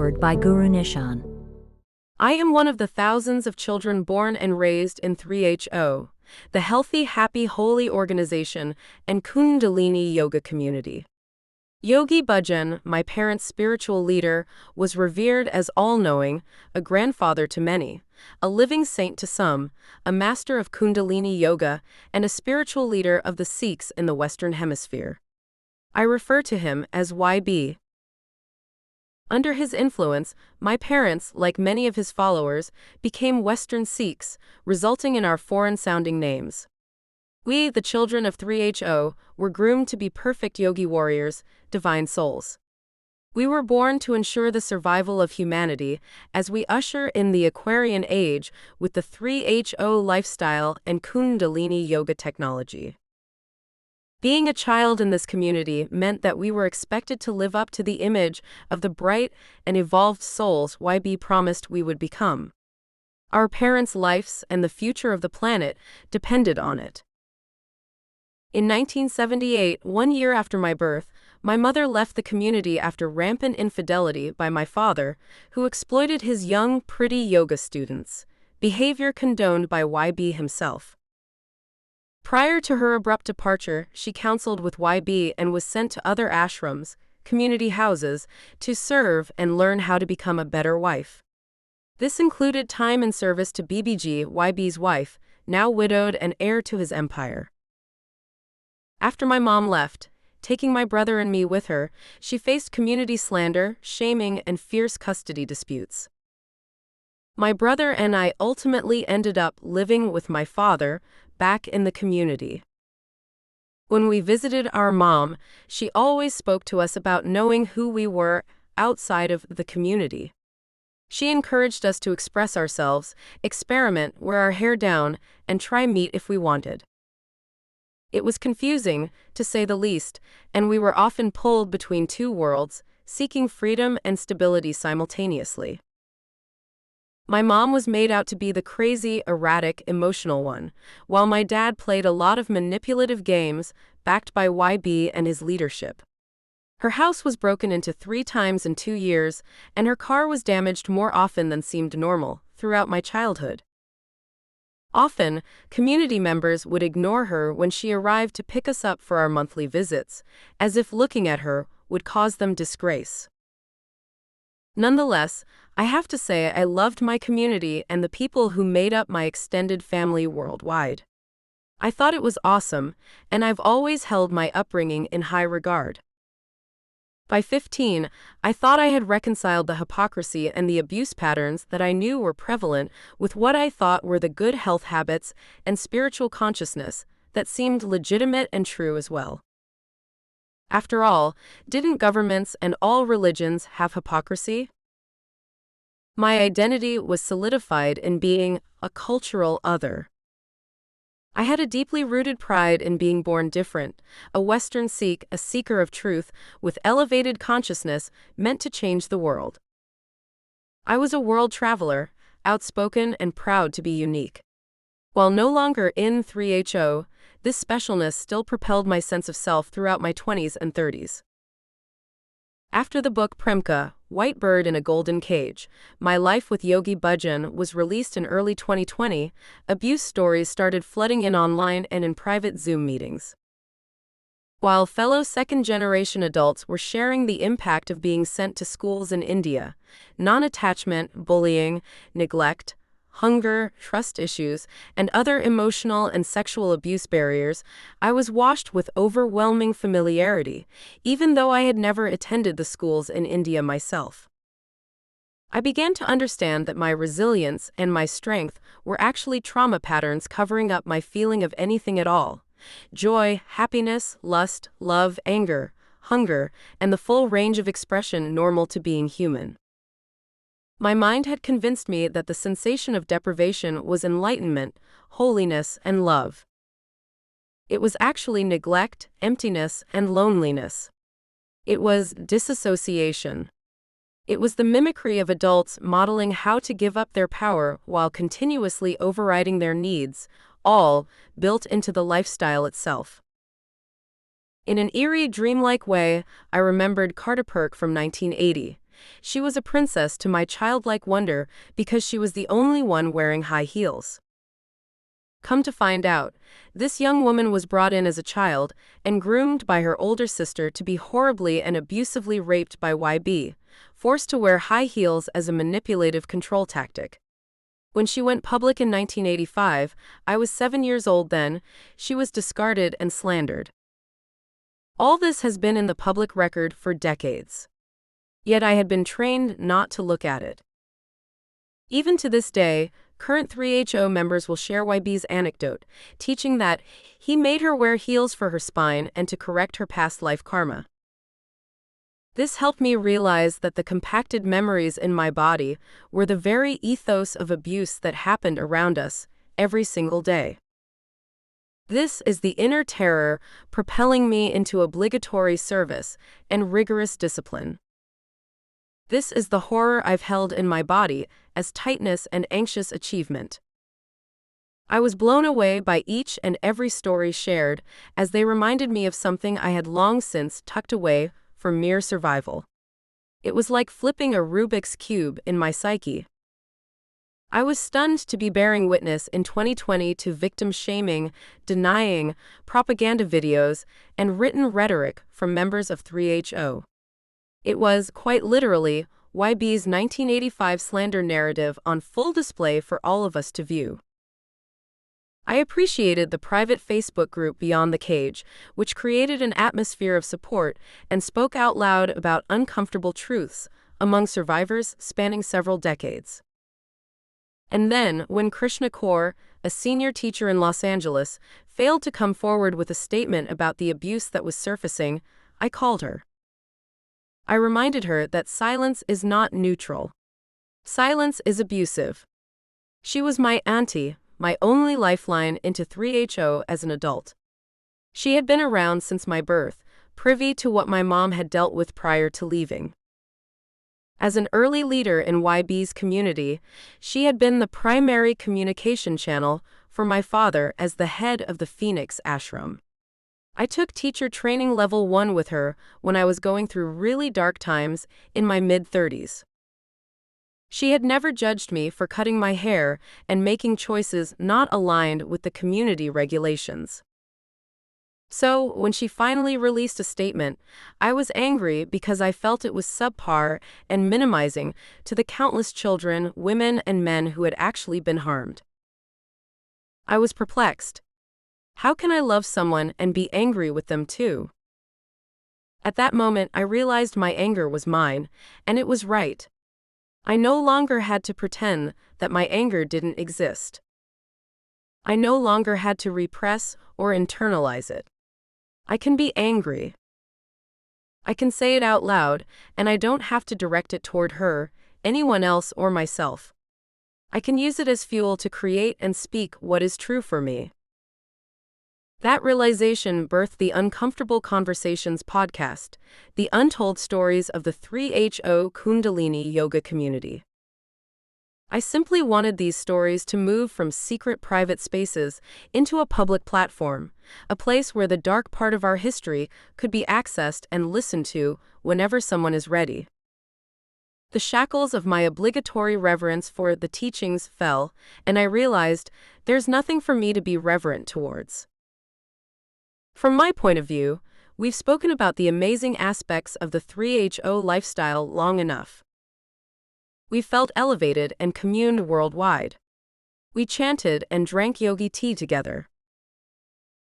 Foreword by GuruNischan. I am one of the thousands of children born and raised in 3HO, the Healthy, Happy, Holy organization and Kundalini yoga community. Yogi Bhajan, my parents' spiritual leader, was revered as all-knowing, a grandfather to many, a living saint to some, a master of Kundalini yoga, and a spiritual leader of the Sikhs in the Western Hemisphere. I refer to him as YB. Under his influence, my parents, like many of his followers, became Western Sikhs, resulting in our foreign-sounding names. We, the children of 3HO, were groomed to be perfect yogi warriors, divine souls. We were born to ensure the survival of humanity as we usher in the Aquarian age with the 3HO lifestyle and Kundalini yoga technology. Being a child in this community meant that we were expected to live up to the image of the bright and evolved souls YB promised we would become. Our parents' lives and the future of the planet depended on it. In 1978, 1 year after my birth, my mother left the community after rampant infidelity by my father, who exploited his young, pretty yoga students, behavior condoned by YB himself. Prior to her abrupt departure, she counseled with YB and was sent to other ashrams, community houses, to serve and learn how to become a better wife. This included time in service to BBG, YB's wife, now widowed and heir to his empire. After my mom left, taking my brother and me with her, she faced community slander, shaming, and fierce custody disputes. My brother and I ultimately ended up living with my father, back in the community. When we visited our mom, she always spoke to us about knowing who we were outside of the community. She encouraged us to express ourselves, experiment, wear our hair down, and try meat if we wanted. It was confusing, to say the least, and we were often pulled between two worlds, seeking freedom and stability simultaneously. My mom was made out to be the crazy, erratic, emotional one, while my dad played a lot of manipulative games, backed by YB and his leadership. Her house was broken into 3 times in 2 years, and her car was damaged more often than seemed normal, throughout my childhood. Often, community members would ignore her when she arrived to pick us up for our monthly visits, as if looking at her would cause them disgrace. Nonetheless, I have to say I loved my community and the people who made up my extended family worldwide. I thought it was awesome, and I've always held my upbringing in high regard. By 15, I thought I had reconciled the hypocrisy and the abuse patterns that I knew were prevalent with what I thought were the good health habits and spiritual consciousness that seemed legitimate and true as well. After all, didn't governments and all religions have hypocrisy? My identity was solidified in being a cultural other. I had a deeply rooted pride in being born different, a Western Sikh, a seeker of truth, with elevated consciousness meant to change the world. I was a world traveler, outspoken and proud to be unique. While no longer in 3HO, this specialness still propelled my sense of self throughout my 20s and 30s. After the book Premka, White Bird in a Golden Cage, My Life with Yogi Bhajan was released in early 2020, abuse stories started flooding in online and in private Zoom meetings. While fellow second-generation adults were sharing the impact of being sent to schools in India, non-attachment, bullying, neglect, hunger, trust issues, and other emotional and sexual abuse barriers, I was washed with overwhelming familiarity, even though I had never attended the schools in India myself. I began to understand that my resilience and my strength were actually trauma patterns covering up my feeling of anything at all: joy, happiness, lust, love, anger, hunger, and the full range of expression normal to being human. My mind had convinced me that the sensation of deprivation was enlightenment, holiness, and love. It was actually neglect, emptiness, and loneliness. It was disassociation. It was the mimicry of adults modeling how to give up their power while continuously overriding their needs, all built into the lifestyle itself. In an eerie, dreamlike way, I remembered Carter Perk from 1980. she was a princess to my childlike wonder because she was the only one wearing high heels. Come to find out, this young woman was brought in as a child and groomed by her older sister to be horribly and abusively raped by YB, forced to wear high heels as a manipulative control tactic. When she went public in 1985, I was 7 years old then, she was discarded and slandered. All this has been in the public record for decades. Yet I had been trained not to look at it. Even to this day, current 3HO members will share YB's anecdote, teaching that he made her wear heels for her spine and to correct her past life karma. This helped me realize that the compacted memories in my body were the very ethos of abuse that happened around us every single day. This is the inner terror propelling me into obligatory service and rigorous discipline. This is the horror I've held in my body as tightness and anxious achievement. I was blown away by each and every story shared as they reminded me of something I had long since tucked away for mere survival. It was like flipping a Rubik's Cube in my psyche. I was stunned to be bearing witness in 2020 to victim shaming, denying, propaganda videos, and written rhetoric from members of 3HO. It was, quite literally, YB's 1985 slander narrative on full display for all of us to view. I appreciated the private Facebook group Beyond the Cage, which created an atmosphere of support and spoke out loud about uncomfortable truths among survivors spanning several decades. And then, when Krishna Kaur, a senior teacher in Los Angeles, failed to come forward with a statement about the abuse that was surfacing, I called her. I reminded her that silence is not neutral. Silence is abusive. She was my auntie, my only lifeline into 3HO as an adult. She had been around since my birth, privy to what my mom had dealt with prior to leaving. As an early leader in YB's community, she had been the primary communication channel for my father as the head of the Phoenix Ashram. I took teacher training level 1 with her when I was going through really dark times in my mid-30s. She had never judged me for cutting my hair and making choices not aligned with the community regulations. So, when she finally released a statement, I was angry because I felt it was subpar and minimizing to the countless children, women, and men who had actually been harmed. I was perplexed. How can I love someone and be angry with them too? At that moment, I realized my anger was mine, and it was right. I no longer had to pretend that my anger didn't exist. I no longer had to repress or internalize it. I can be angry. I can say it out loud, and I don't have to direct it toward her, anyone else, or myself. I can use it as fuel to create and speak what is true for me. That realization birthed the Uncomfortable Conversations podcast, the untold stories of the 3HO Kundalini yoga community. I simply wanted these stories to move from secret private spaces into a public platform, a place where the dark part of our history could be accessed and listened to whenever someone is ready. The shackles of my obligatory reverence for the teachings fell, and I realized there's nothing for me to be reverent towards. From my point of view, we've spoken about the amazing aspects of the 3HO lifestyle long enough. We felt elevated and communed worldwide. We chanted and drank yogi tea together.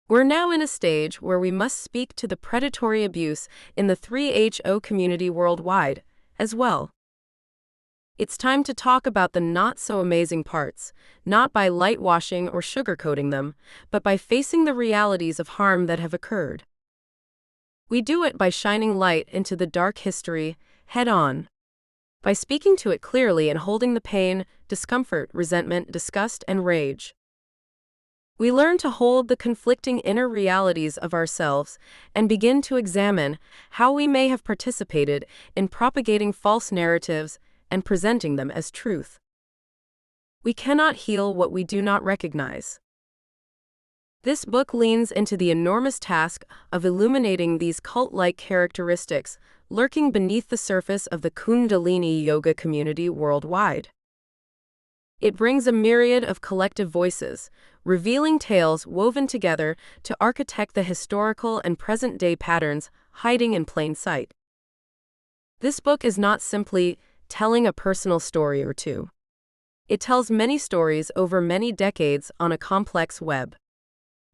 We're now in a stage where we must speak to the predatory abuse in the 3HO community worldwide, as well. It's time to talk about the not-so-amazing parts, not by light-washing or sugarcoating them, but by facing the realities of harm that have occurred. We do it by shining light into the dark history, head-on. By speaking to it clearly and holding the pain, discomfort, resentment, disgust, and rage. We learn to hold the conflicting inner realities of ourselves and begin to examine how we may have participated in propagating false narratives and presenting them as truth. We cannot heal what we do not recognize. This book leans into the enormous task of illuminating these cult-like characteristics lurking beneath the surface of the Kundalini yoga community worldwide. It brings a myriad of collective voices, revealing tales woven together to architect the historical and present-day patterns hiding in plain sight. This book is not simply telling a personal story or two. It tells many stories over many decades on a complex web.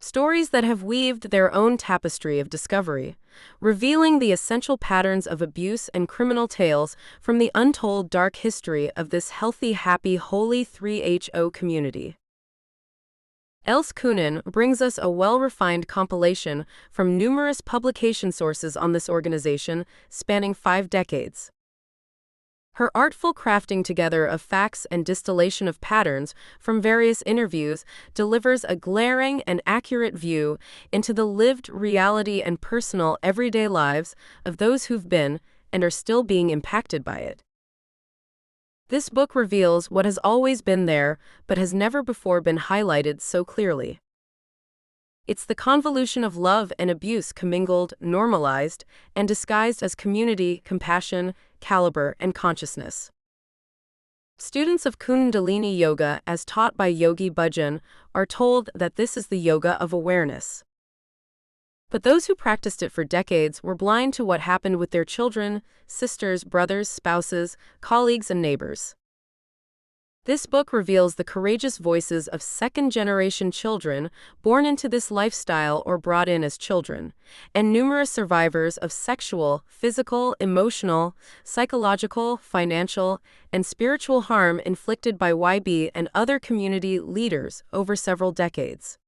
Stories that have weaved their own tapestry of discovery, revealing the essential patterns of abuse and criminal tales from the untold dark history of this healthy, happy, holy 3HO community. Else Coenen brings us a well-refined compilation from numerous publication sources on this organization spanning 5 decades. Her artful crafting together of facts and distillation of patterns from various interviews delivers a glaring and accurate view into the lived reality and personal everyday lives of those who've been and are still being impacted by it. This book reveals what has always been there but has never before been highlighted so clearly. It's the convolution of love and abuse commingled, normalized, and disguised as community, compassion, caliber, and consciousness. Students of Kundalini Yoga, as taught by Yogi Bhajan, are told that this is the yoga of awareness. But those who practiced it for decades were blind to what happened with their children, sisters, brothers, spouses, colleagues, and neighbors. This book reveals the courageous voices of second-generation children born into this lifestyle or brought in as children, and numerous survivors of sexual, physical, emotional, psychological, financial, and spiritual harm inflicted by YB and other community leaders over several decades.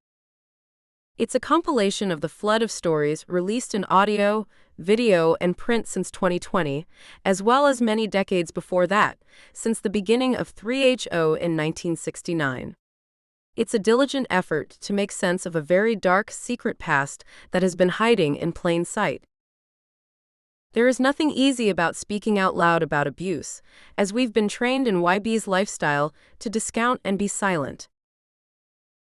It's a compilation of the flood of stories released in audio, video, and print since 2020, as well as many decades before that, since the beginning of 3HO in 1969. It's a diligent effort to make sense of a very dark, secret past that has been hiding in plain sight. There is nothing easy about speaking out loud about abuse, as we've been trained in YB's lifestyle to discount and be silent.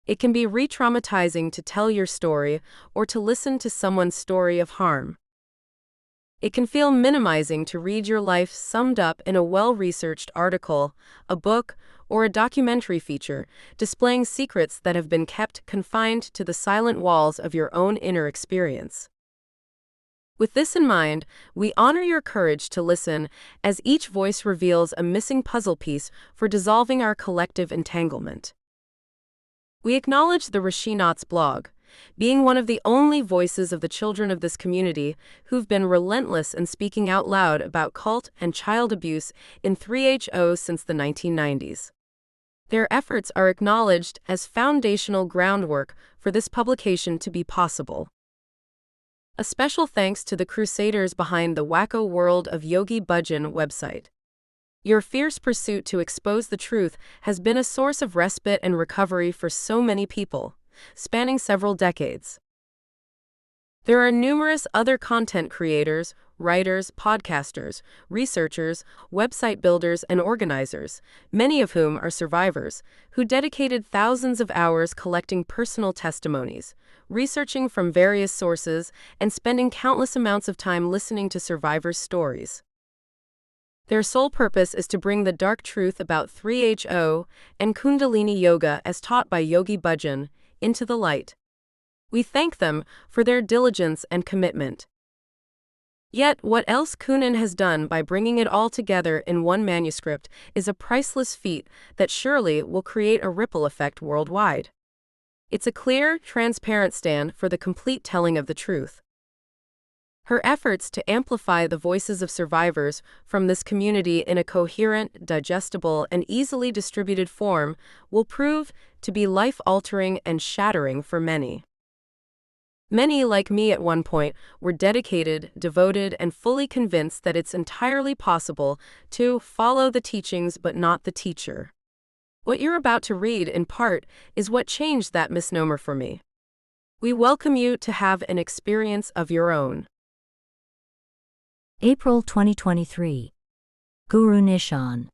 It can be re-traumatizing to tell your story or to listen to someone's story of harm. It can feel minimizing to read your life summed up in a well-researched article, a book, or a documentary feature, displaying secrets that have been kept confined to the silent walls of your own inner experience. With this in mind, we honor your courage to listen, as each voice reveals a missing puzzle piece for dissolving our collective entanglement. We acknowledge the Rishinauts blog, being one of the only voices of the children of this community who've been relentless in speaking out loud about cult and child abuse in 3HO since the 1990s. Their efforts are acknowledged as foundational groundwork for this publication to be possible. A special thanks to the crusaders behind the Wacko World of Yogi Bhajan website. Your fierce pursuit to expose the truth has been a source of respite and recovery for so many people, spanning several decades. There are numerous other content creators, writers, podcasters, researchers, website builders, and organizers, many of whom are survivors, who dedicated thousands of hours collecting personal testimonies, researching from various sources, and spending countless amounts of time listening to survivors' stories. Their sole purpose is to bring the dark truth about 3HO and Kundalini Yoga as taught by Yogi Bhajan into the light. We thank them for their diligence and commitment. Yet, what else Coenen has done by bringing it all together in one manuscript is a priceless feat that surely will create a ripple effect worldwide. It's a clear, transparent stand for the complete telling of the truth. Her efforts to amplify the voices of survivors from this community in a coherent, digestible, and easily distributed form will prove to be life-altering and shattering for many. Many, like me at one point, were dedicated, devoted, and fully convinced that it's entirely possible to follow the teachings but not the teacher. What you're about to read, in part, is what changed that misnomer for me. We welcome you to have an experience of your own. April 2023. GuruNischan.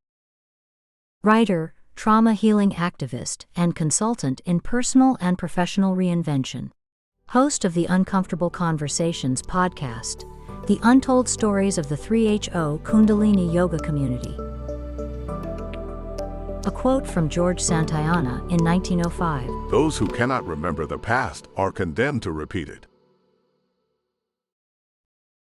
Writer, trauma healing activist and consultant in personal and professional reinvention. Host of the Uncomfortable Conversations podcast, the untold stories of the 3HO Kundalini yoga community. A quote from George Santayana in 1905. Those who cannot remember the past are condemned to repeat it.